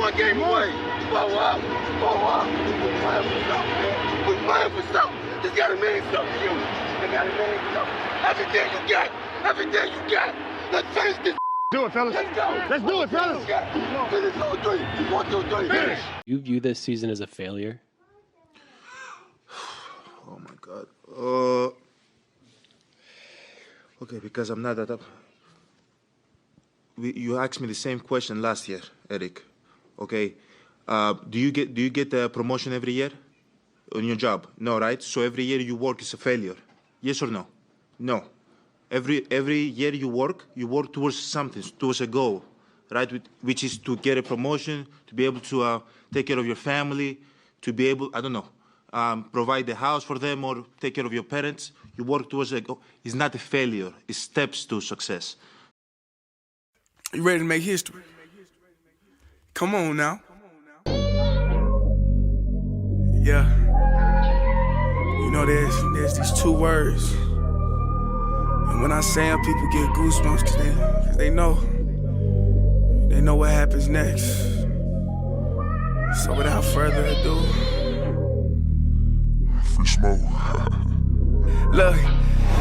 one game away. Blow up. We're playing for something, man. We're playing for something. It's gotta mean something to you. It gotta mean something. Everything you got. Everything you got. Let's finish this. Do it, fellas. Let's go. Let's do it, fellas. Finish 2 3. 1 2 3. Finish. You view this season as a failure? Oh my God. Okay, because I'm not that up. You asked me the same question last year, Eric. Okay. Do you get the promotion every year on your job? No, right? So every year you work is a failure. Yes or no? No. Every year you work towards something, towards a goal, right? Which is to get a promotion, to be able to take care of your family, to be able, I don't know, provide the house for them or take care of your parents. You work towards a goal. It's not a failure. It's steps to success. You ready to make history? Come on now. Yeah. You know, there's these two words. And when I say them, people get goosebumps cause they know what happens next. So without further ado, Free smoke. look,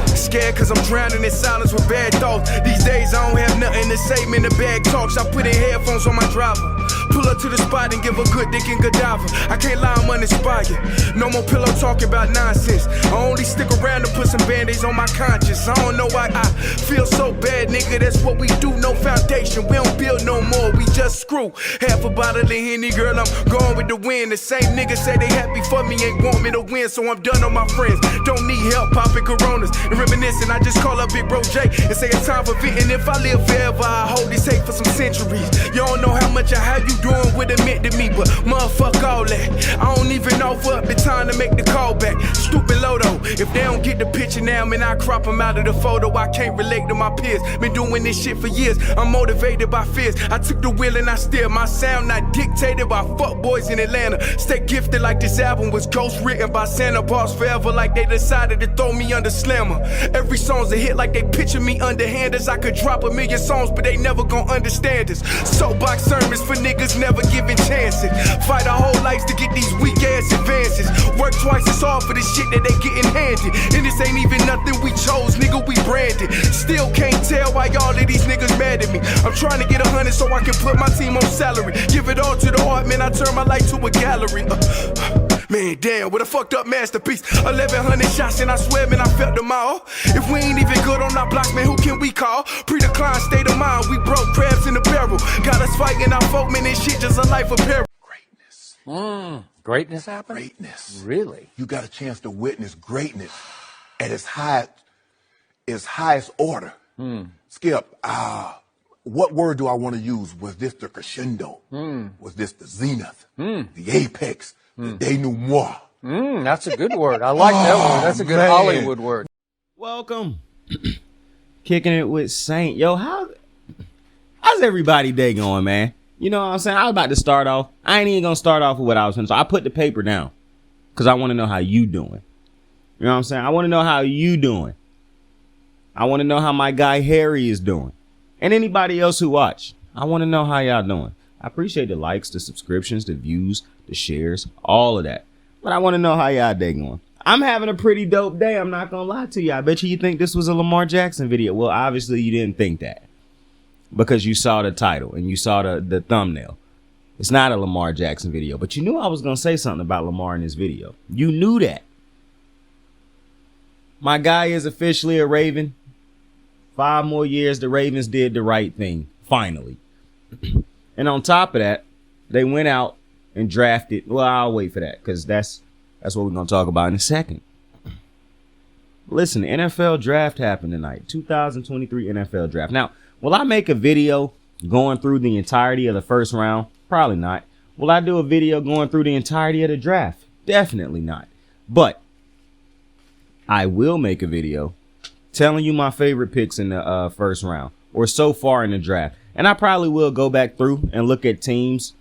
scared cause I'm drowning in silence with bad thoughts. These days I don't have nothing to say, man, the bag talks. I put in headphones on my driver. Pull up to the spot and give a good dick and Godiva. I can't lie, I'm uninspired. No more pillow talking about nonsense. I only stick around to put some band-aids on my conscience. I don't know why I feel so bad, nigga. That's what we do, no foundation. We don't build no more, we just screw. Half a bottle of Henny, girl, I'm going with the wind. The same niggas say they happy for me, ain't want me to win. So I'm done on my friends. Don't need help popping Coronas and reminiscing. I just call up Big Bro J and say it's time for venting. If I live forever, I hold this hate for some centuries. You don't know how much or how you doing what it meant to me, but motherfuck all that. I don't even offer up the time to make the call back. Stupid Lodo, if they don't get the picture now, man, I crop them out of the photo. I can't relate to my peers. Been doing this shit for years. I'm motivated by fears. I took the wheel and I steer. My sound not dictated by fuck boys in Atlanta. Stay gifted like this album was ghost written by Santa Bars forever, like they decided to throw me under Slammer. Every song's a hit like they picture me underhanders. I could drop 1,000,000 songs, but they never gon' understand us. Soapbox sermons for niggas never giving chances. Fight our whole lives to get these weak ass advances. Work twice as hard for the shit that they getting handed. And this ain't even nothing we chose, nigga, we branded. Still can't tell why all of these niggas mad at me. I'm trying to get 100 so I can put my team on salary. Give it all to the art, man, I turn my life to a gallery. Man, damn, what a fucked up masterpiece. 1,100 shots and I swear, man, I felt them all. If we ain't even good on our block, man, who can we call? Pre-decline state of mind, we broke crabs in the barrel. Got us fighting our folk, man, this shit just a life of peril. Greatness. Greatness happened? Greatness. Really? You got a chance to witness greatness at its highest order. Skip, what word do I want to use? Was this the crescendo? Was this the zenith? The apex? The denouement? That's a good word. I like that word. That's a good Hollywood word. Welcome. Kicking it with Saint. Yo, how's everybody day going, man? You know what I'm saying? I was about to start off. I ain't even gonna start off with what I was saying. So I put the paper down because I want to know how you doing. You know what I'm saying? I want to know how you doing. I want to know how my guy Harry is doing. And anybody else who watch. I want to know how y'all doing. I appreciate the likes, the subscriptions, the views, the shares, all of that. But I want to know how y'all day going. I'm having a pretty dope day. I'm not going to lie to you. I bet you think this was a Lamar Jackson video. Well, obviously you didn't think that because you saw the title and you saw the thumbnail. It's not a Lamar Jackson video, but you knew I was going to say something about Lamar in this video. You knew that. My guy is officially a Raven. 5 more years, the Ravens did the right thing, finally. And on top of that, they went out and drafted. Well, I'll wait for that because that's what we're going to talk about in a second. Listen, the NFL draft happened tonight. 2023 NFL draft. Now, will I make a video going through the entirety of the first round? Probably not. Will I do a video going through the entirety of the draft? Definitely not. But I will make a video telling you my favorite picks in the first round or so far in the draft. And I probably will go back through and look at teams.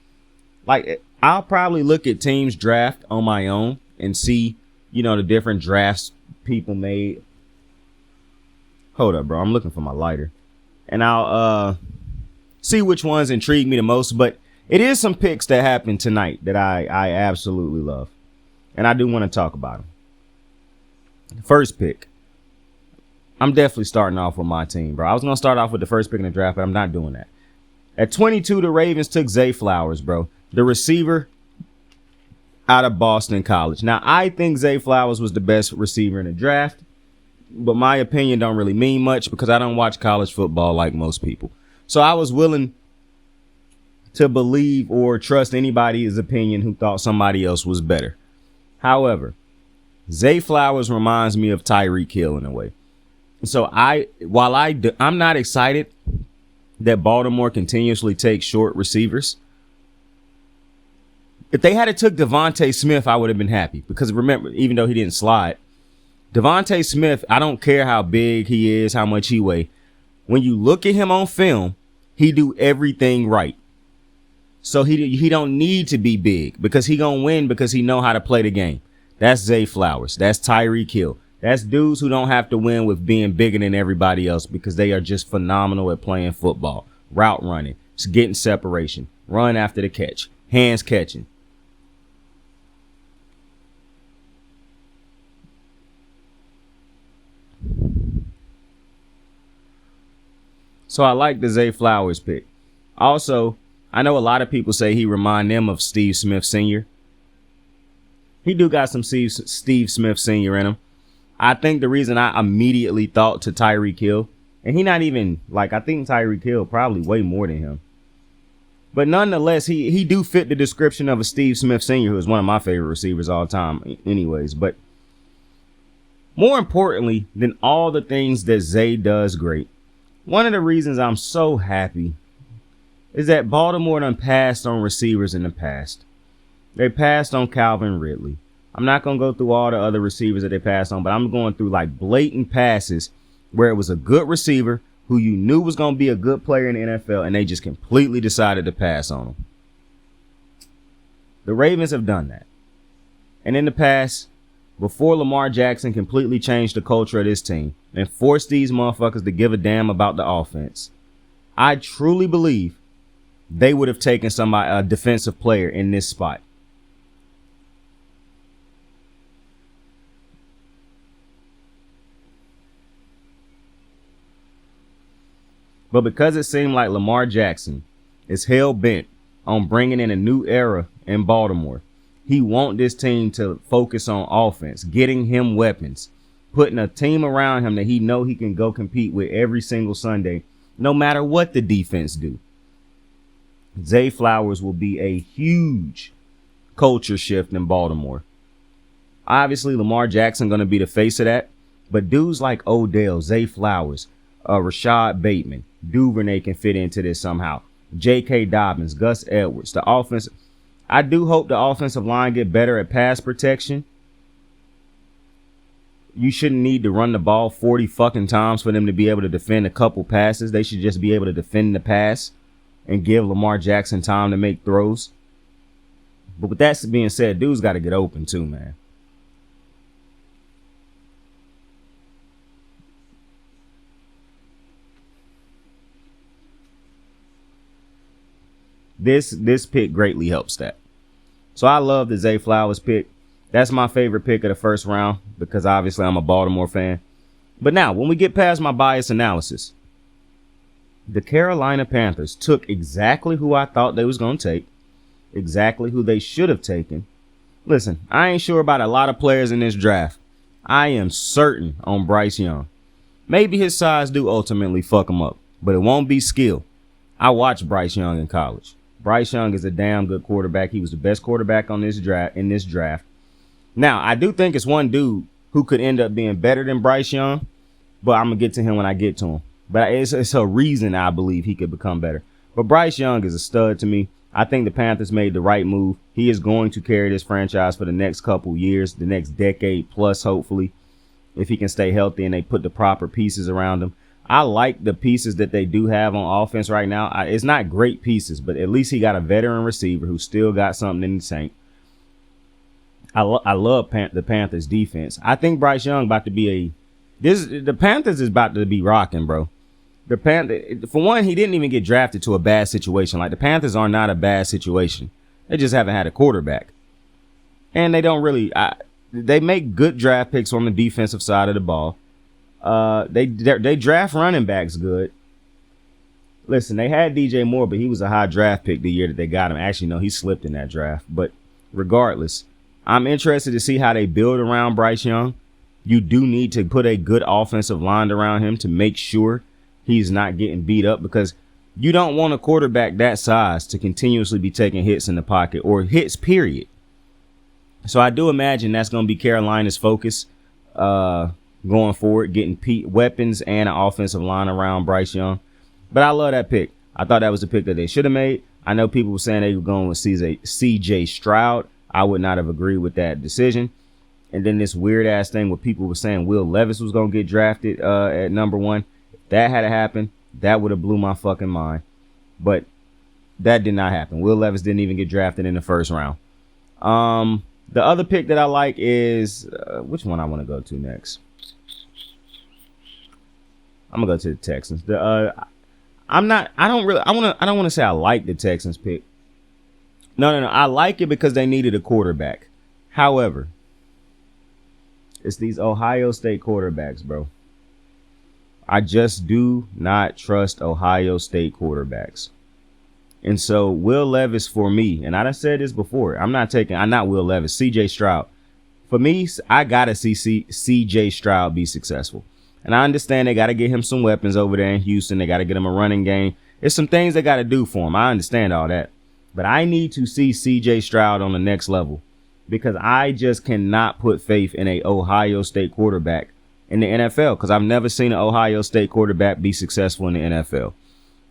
Like, I'll probably look at teams draft on my own and see, you know, the different drafts people made. Hold up, bro. I'm looking for my lighter. And I'll see which ones intrigue me the most. But It is some picks that happened tonight that I absolutely love. And I do want to talk about them. First pick. I'm definitely starting off with my team, bro. I was going to start off with the first pick in the draft, but I'm not doing that. At 22, the Ravens took Zay Flowers, bro. The receiver out of Boston College. Now, I think Zay Flowers was the best receiver in the draft, but my opinion don't really mean much because I don't watch college football like most people. So I was willing to believe or trust anybody's opinion who thought somebody else was better. However, Zay Flowers reminds me of Tyreek Hill in a way. So I'm not excited that Baltimore continuously takes short receivers. If they had took Devontae Smith, I would have been happy because remember, even though he didn't slide, Devontae Smith, I don't care how big he is, how much he weigh. When you look at him on film, he do everything right. So he don't need to be big because he gonna win because he know how to play the game. That's Zay Flowers. That's Tyreek Hill. That's dudes who don't have to win with being bigger than everybody else because they are just phenomenal at playing football, route running, getting separation, run after the catch, hands catching. So I like the Zay Flowers pick. Also, I know a lot of people say he remind them of Steve Smith Sr. He do got some Steve Smith Sr. in him. I think the reason I immediately thought to Tyreek Hill, and he not even, like, I think Tyreek Hill probably way more than him. But nonetheless, he do fit the description of a Steve Smith Sr., who is one of my favorite receivers all time anyways. But more importantly than all the things that Zay does great, one of the reasons I'm so happy is that Baltimore done passed on receivers in the past. They passed on Calvin Ridley. I'm not going to go through all the other receivers that they passed on, but I'm going through like blatant passes where it was a good receiver who you knew was going to be a good player in the NFL, and they just completely decided to pass on him. The Ravens have done that. And in the past, before Lamar Jackson completely changed the culture of this team and forced these motherfuckers to give a damn about the offense, I truly believe they would have taken a defensive player in this spot. But because it seemed like Lamar Jackson is hell-bent on bringing in a new era in Baltimore, he want this team to focus on offense, getting him weapons, putting a team around him that he know he can go compete with every single Sunday, no matter what the defense do. Zay Flowers will be a huge culture shift in Baltimore. Obviously, Lamar Jackson going to be the face of that, but dudes like Odell, Zay Flowers, Rashad Bateman, Duvernay can fit into this somehow. J.K. Dobbins, Gus Edwards, the offense. I do hope the offensive line get better at pass protection. You shouldn't need to run the ball 40 fucking times for them to be able to defend a couple passes. They should just be able to defend the pass and give Lamar Jackson time to make throws. But with that being said, dudes got to get open too, man. This pick greatly helps that. So I love the Zay Flowers pick. That's my favorite pick of the first round because obviously I'm a Baltimore fan. But now, when we get past my bias analysis, the Carolina Panthers took exactly who I thought they was going to take, exactly who they should have taken. Listen, I ain't sure about a lot of players in this draft. I am certain on Bryce Young. Maybe his size do ultimately fuck him up, but it won't be skill. I watched Bryce Young in college. Bryce Young is a damn good quarterback. He was the best quarterback in this draft. Now, I do think it's one dude who could end up being better than Bryce Young, but I'm going to get to him when I get to him. But it's a reason I believe he could become better. But Bryce Young is a stud to me. I think the Panthers made the right move. He is going to carry this franchise for the next couple years, the next decade plus, hopefully, if he can stay healthy and they put the proper pieces around him. I like the pieces that they do have on offense right now. It's not great pieces, but at least he got a veteran receiver who still got something in the tank. I love the Panthers defense. I think Bryce Young the Panthers is about to be rocking, bro. the Panther, for one, he didn't even get drafted to a bad situation. Like, the Panthers are not a bad situation. They just haven't had a quarterback. And they don't really, they make good draft picks on the defensive side of the ball. They draft running backs good. Listen, they had DJ Moore, but he was a high draft pick the year that they got him. Actually, no, he slipped in that draft. But regardless, I'm interested to see how they build around Bryce Young. You do need to put a good offensive line around him to make sure he's not getting beat up, because you don't want a quarterback that size to continuously be taking hits in the pocket, or hits, period. So I do imagine that's going to be Carolina's focus going forward, getting weapons and an offensive line around Bryce Young. But I love that pick. I thought that was the pick that they should have made. I know people were saying they were going with CJ Stroud. I would not have agreed with that decision. And then this weird ass thing where people were saying Will Levis was going to get drafted at number 1. If that had happened, that would have blew my fucking mind. But that did not happen. Will Levis didn't even get drafted in the first round. The other pick that I like is which one I want to go to next. I'm gonna go to the Texans. I don't want to say I like the Texans pick. No. I like it because they needed a quarterback. However, it's these Ohio State quarterbacks, bro. I just do not trust Ohio State quarterbacks. And so Will Levis for me, and I done said this before, I'm not Will Levis, CJ Stroud. For me, I got to see CJ Stroud be successful. And I understand they got to get him some weapons over there in Houston. They got to get him a running game. There's some things they got to do for him. I understand all that. But I need to see CJ Stroud on the next level, because I just cannot put faith in a Ohio State quarterback in the NFL, because I've never seen an Ohio State quarterback be successful in the NFL.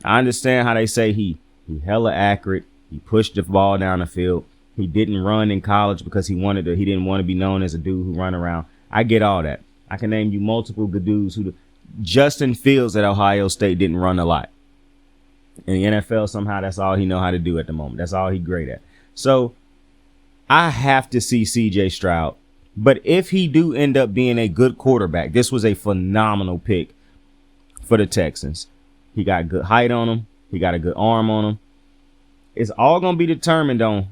I understand how they say he hella accurate. He pushed the ball down the field. He didn't run in college because he didn't want to be known as a dude who run around. I get all that. I can name you multiple good dudes Justin Fields at Ohio State didn't run a lot. In the NFL, somehow that's all he know how to do at the moment. That's all he great at. So I have to see CJ Stroud. But if he do end up being a good quarterback, this was a phenomenal pick for the Texans. He got good height on him. He got a good arm on him. It's all going to be determined on,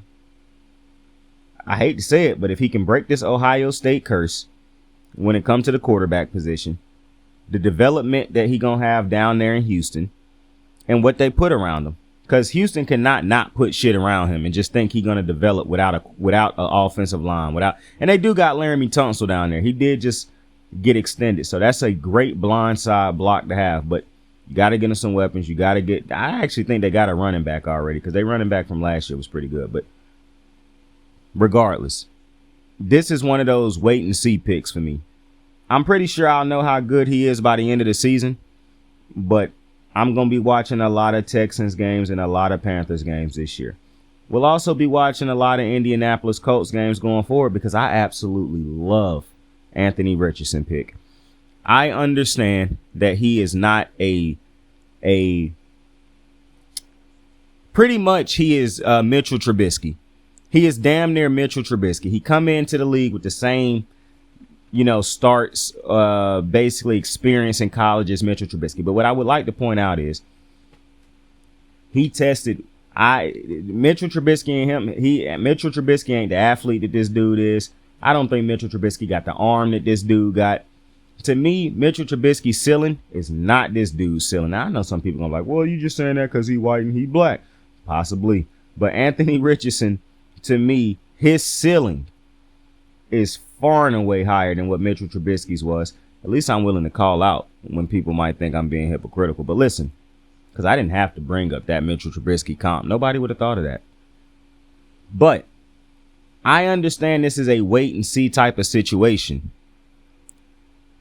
I hate to say it, but if he can break this Ohio State curse when it comes to the quarterback position, the development that he going to have down there in Houston, and what they put around him. Because Houston cannot not put shit around him and just think he's going to develop without an offensive line. And they do got Laramie Tunsil down there. He did just get extended. So that's a great blindside block to have. But you got to get him some weapons. I actually think they got a running back already, because their running back from last year was pretty good. But regardless, this is one of those wait and see picks for me. I'm pretty sure I'll know how good he is by the end of the season, but I'm going to be watching a lot of Texans games and a lot of Panthers games this year. We'll also be watching a lot of Indianapolis Colts games going forward, because I absolutely love Anthony Richardson pick. I understand that he is not pretty much he is Mitchell Trubisky. He is damn near Mitchell Trubisky. He come into the league with the same, starts, basically experience in college as Mitchell Trubisky. But what I would like to point out is he tested Mitchell Trubisky and him. Mitchell Trubisky ain't the athlete that this dude is. I don't think Mitchell Trubisky got the arm that this dude got. To me, Mitchell Trubisky's ceiling is not this dude's ceiling. Now, I know some people are like, well, you just saying that because he white and he black. Possibly. But Anthony Richardson, to me, his ceiling is far and away higher than what Mitchell Trubisky's was. At least I'm willing to call out when people might think I'm being hypocritical. But listen, because I didn't have to bring up that Mitchell Trubisky comp. Nobody would have thought of that. But I understand this is a wait and see type of situation.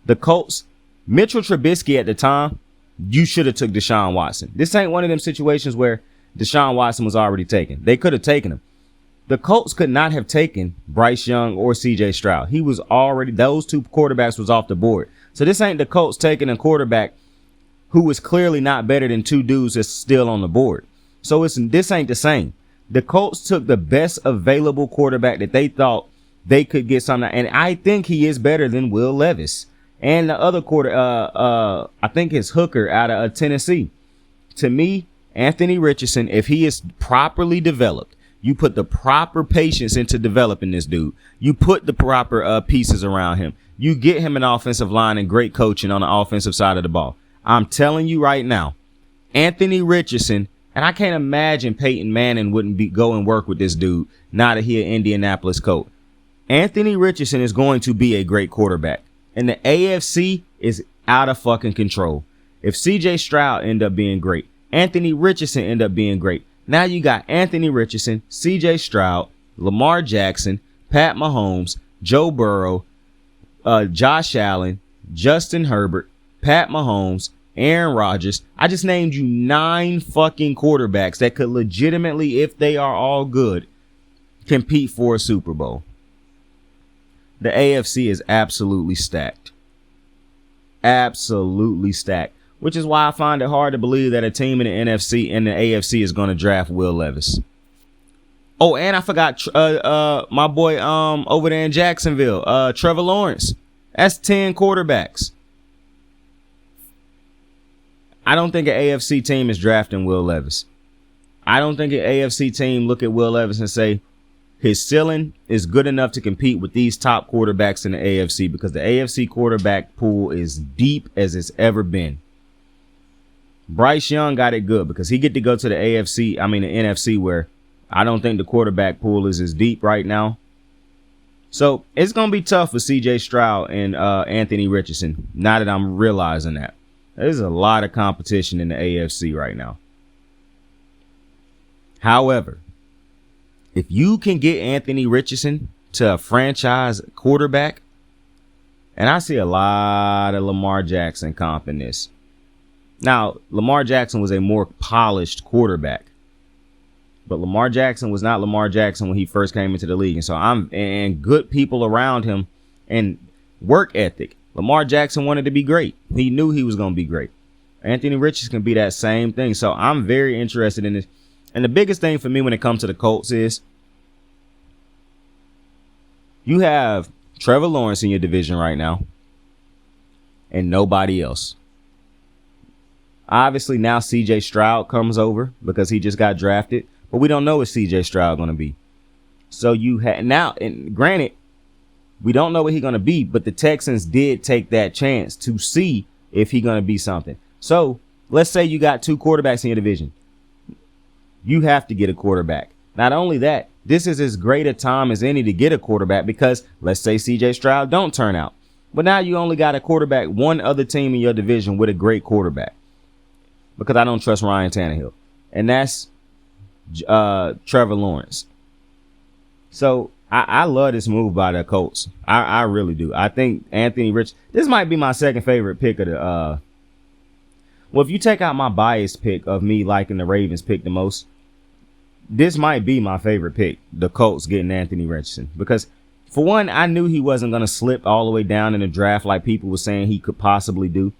The Colts, Mitchell Trubisky at the time, you should have took Deshaun Watson. This ain't one of them situations where Deshaun Watson was already taken. They could have taken him. The Colts could not have taken Bryce Young or CJ Stroud. He was already, those two quarterbacks was off the board. So this ain't the Colts taking a quarterback who was clearly not better than two dudes that's still on the board. So this ain't the same. The Colts took the best available quarterback that they thought they could get something. And I think he is better than Will Levis. and the other I think it's Hooker out of Tennessee. To me, Anthony Richardson, if he is properly developed, you put the proper patience into developing this dude. You put the proper pieces around him. You get him an offensive line and great coaching on the offensive side of the ball. I'm telling you right now, Anthony Richardson, and I can't imagine Peyton Manning wouldn't go and work with this dude now that he an Indianapolis coach. Anthony Richardson is going to be a great quarterback. And the AFC is out of fucking control. If CJ Stroud end up being great, Anthony Richardson end up being great. Now you got Anthony Richardson, CJ Stroud, Lamar Jackson, Pat Mahomes, Joe Burrow, Josh Allen, Justin Herbert, Pat Mahomes, Aaron Rodgers. I just named you 9 fucking quarterbacks that could legitimately, if they are all good, compete for a Super Bowl. The AFC is absolutely stacked. Absolutely stacked. Which is why I find it hard to believe that a team in the NFC and the AFC is going to draft Will Levis. Oh, and I forgot my boy over there in Jacksonville, Trevor Lawrence. That's 10 quarterbacks. I don't think an AFC team is drafting Will Levis. I don't think an AFC team look at Will Levis and say his ceiling is good enough to compete with these top quarterbacks in the AFC, because the AFC quarterback pool is deep as it's ever been. Bryce Young got it good because he get to go to the NFC, where I don't think the quarterback pool is as deep right now. So it's going to be tough for CJ Stroud and Anthony Richardson, now that I'm realizing that. There's a lot of competition in the AFC right now. However, if you can get Anthony Richardson to a franchise quarterback, and I see a lot of Lamar Jackson comp in this. Now, Lamar Jackson was a more polished quarterback, but Lamar Jackson was not Lamar Jackson when he first came into the league. And so and good people around him and work ethic. Lamar Jackson wanted to be great. He knew he was going to be great. Anthony Richardson can be that same thing. So I'm very interested in this. And the biggest thing for me when it comes to the Colts is you have Trevor Lawrence in your division right now and nobody else. Obviously, now CJ Stroud comes over because he just got drafted, but we don't know what CJ Stroud going to be. So you have now, and granted, we don't know what he's going to be, but the Texans did take that chance to see if he's going to be something. So let's say you got 2 quarterbacks in your division. You have to get a quarterback. Not only that, this is as great a time as any to get a quarterback, because let's say CJ Stroud don't turn out. But now you only got a quarterback, one other team in your division with a great quarterback. Because I don't trust Ryan Tannehill. And that's Trevor Lawrence. So I love this move by the Colts. I really do. I think Anthony Rich, this might be my second favorite pick of the well, if you take out my biased pick of me liking the Ravens pick the most, this might be my favorite pick, the Colts getting Anthony Richardson. Because for one, I knew he wasn't going to slip all the way down in the draft like people were saying he could possibly do.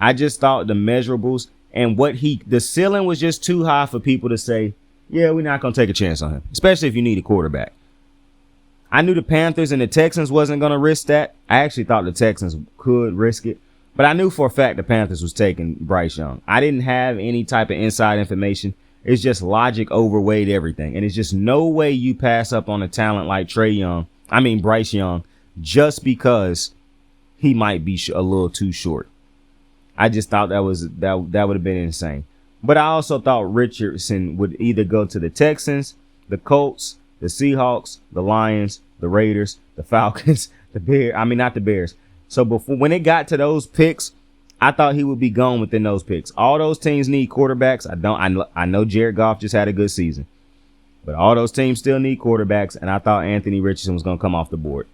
I just thought the measurables and the ceiling was just too high for people to say, yeah, we're not going to take a chance on him, especially if you need a quarterback. I knew the Panthers and the Texans wasn't going to risk that. I actually thought the Texans could risk it, but I knew for a fact the Panthers was taking Bryce Young. I didn't have any type of inside information. It's just logic overweighed everything. And it's just no way you pass up on a talent like Bryce Young, just because he might be a little too short. I just thought that would have been insane. But I also thought Richardson would either go to the Texans, the Colts, the Seahawks, the Lions, the Raiders, the Falcons, the Bears. I mean, not the Bears. So when it got to those picks, I thought he would be gone within those picks. All those teams need quarterbacks. I know Jared Goff just had a good season, but all those teams still need quarterbacks. And I thought Anthony Richardson was going to come off the board.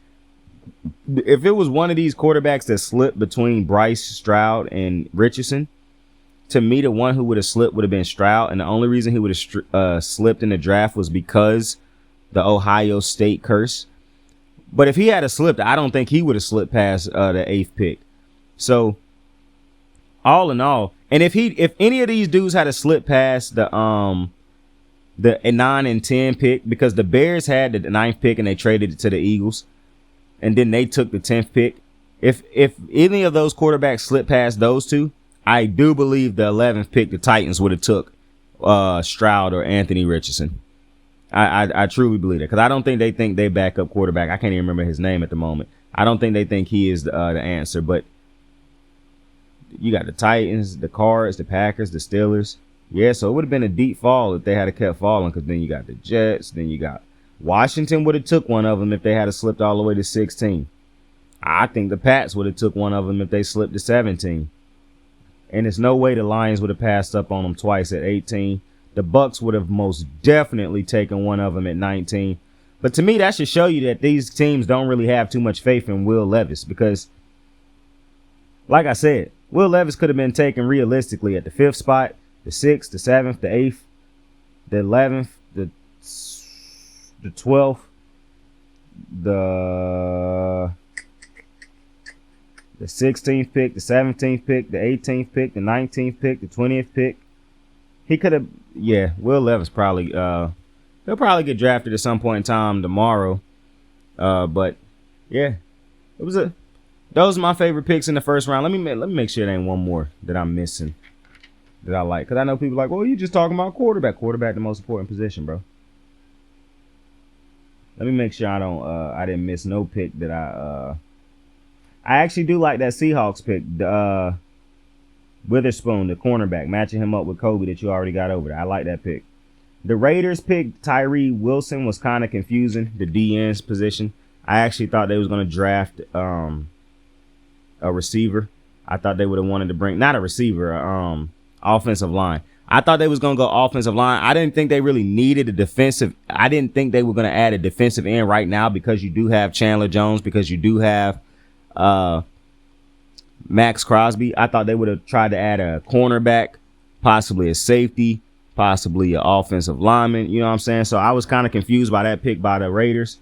If it was one of these quarterbacks that slipped between Bryce, Stroud, and Richardson, to me, the one who would have slipped would have been Stroud. And the only reason he would have slipped in the draft was because the Ohio State curse. But if he had slipped, I don't think he would have slipped past the 8th pick. So all in all, and if any of these dudes had slipped past the 9 and 10 pick, because the Bears had the 9th pick and they traded it to the Eagles, and then they took the 10th pick. If any of those quarterbacks slip past those two, I do believe the 11th pick, the Titans would have took Stroud or Anthony Richardson. I truly believe that, because I don't think they think they backup quarterback. I can't even remember his name at the moment. I don't think they think he is the answer. But you got the Titans, the Cards, the Packers, the Steelers. Yeah, so it would have been a deep fall if they had kept falling, because then you got the Jets, then you got Washington would have took one of them if they had slipped all the way to 16. I think the Pats would have took one of them if they slipped to 17. And there's no way the Lions would have passed up on them twice at 18. The Bucks would have most definitely taken one of them at 19. But to me, that should show you that these teams don't really have too much faith in Will Levis, because, like I said, Will Levis could have been taken realistically at the 5th spot, the 6th, the 7th, the 8th, the 11th, the 12th, the 16th pick, the 17th pick, the 18th pick, the 19th pick, the 20th pick. He could have, yeah, Will Levis probably, he'll probably get drafted at some point in time tomorrow. But yeah, those are my favorite picks in the first round. Let me make sure there ain't one more that I'm missing that I like. Because I know people are like, well, you just talking about quarterback. Quarterback, the most important position, bro. Let me make sure I didn't miss no pick that I actually do like that Seahawks pick, the Witherspoon, the cornerback, matching him up with Kobe that you already got over there. I like that pick. The Raiders pick Tyree Wilson was kind of confusing, the DN's position. I actually thought they was going to draft a receiver. I thought they would have wanted to bring, not a receiver, offensive line. I thought they was going to go offensive line. I didn't think they really needed a defensive. I didn't think they were going to add a defensive end right now, because you do have Chandler Jones, because you do have Max Crosby. I thought they would have tried to add a cornerback, possibly a safety, possibly an offensive lineman. You know what I'm saying? So I was kind of confused by that pick by the Raiders.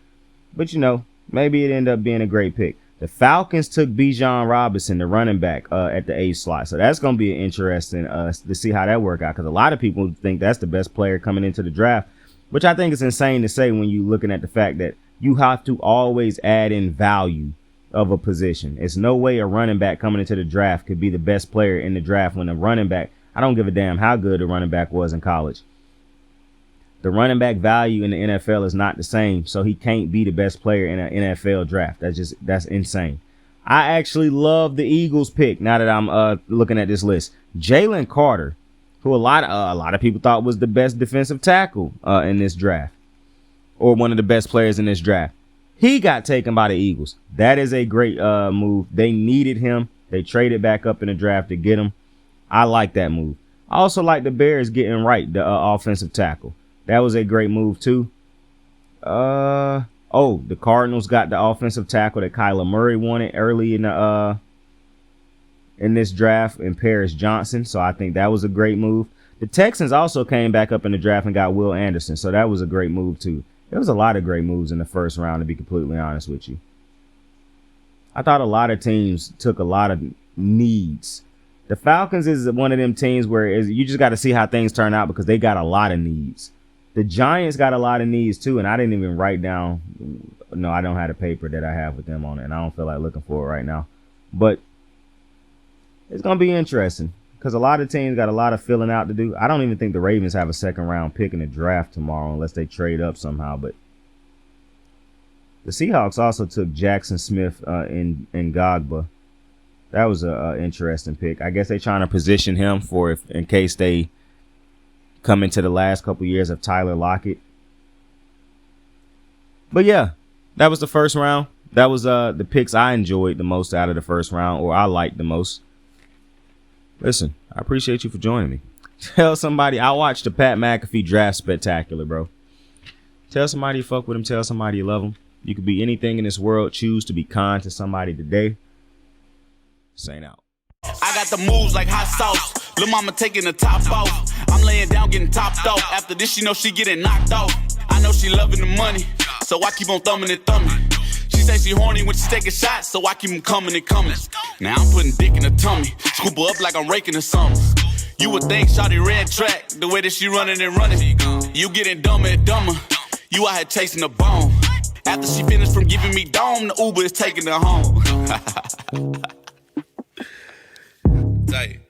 But, you know, maybe it ended up being a great pick. The Falcons took Bijan Robinson, the running back, at the 8th slot. So that's going to be interesting to see how that work out, because a lot of people think that's the best player coming into the draft, which I think is insane to say when you're looking at the fact that you have to always add in value of a position. It's no way a running back coming into the draft could be the best player in the draft when a running back, I don't give a damn how good the running back was in college. The running back value in the NFL is not the same, so he can't be the best player in an NFL draft. That's insane. I actually love the Eagles pick now that I'm looking at this list. Jalen Carter, who a lot of people thought was the best defensive tackle in this draft, or one of the best players in this draft. He got taken by the Eagles. That is a great move. They needed him. They traded back up in the draft to get him. I like that move. I also like the Bears getting right, the offensive tackle. That was a great move too. The Cardinals got the offensive tackle that Kyler Murray wanted early in this draft, in Paris Johnson. So I think that was a great move. The Texans also came back up in the draft and got Will Anderson. So that was a great move too. There was a lot of great moves in the first round, to be completely honest with you. I thought a lot of teams took a lot of needs. The Falcons is one of them teams where you just got to see how things turn out, because they got a lot of needs. The Giants got a lot of needs too, and I didn't even write down. No, I don't have the paper that I have with them on it, and I don't feel like looking for it right now. But it's going to be interesting, because a lot of teams got a lot of filling out to do. I don't even think the Ravens have a second round pick in the draft tomorrow unless they trade up somehow. But the Seahawks also took Jackson Smith in Ngogba. That was an interesting pick. I guess they're trying to position him for in case they come into the last couple years of Tyler Lockett. But yeah, that was the first round. That was the picks I enjoyed the most out of the first round, or I liked the most. Listen, I appreciate you for joining me. Tell somebody, I watched the Pat McAfee draft spectacular, bro. Tell somebody you fuck with him. Tell somebody you love him. You could be anything in this world. Choose to be kind to somebody today. Saint out. I got the moves like hot sauce. Lil' mama taking the top off. I'm laying down getting topped off. After this, you know she getting knocked off. I know she loving the money, so I keep on thumbing and thumbing. She say she horny when she taking shots, so I keep them coming and coming. Now I'm putting dick in her tummy. Scoop her up like I'm raking her something. You would think shawty red track, the way that she running and running. You getting dumber and dumber. You out here chasing the bone. After she finished from giving me dome, the Uber is taking her home. Tight.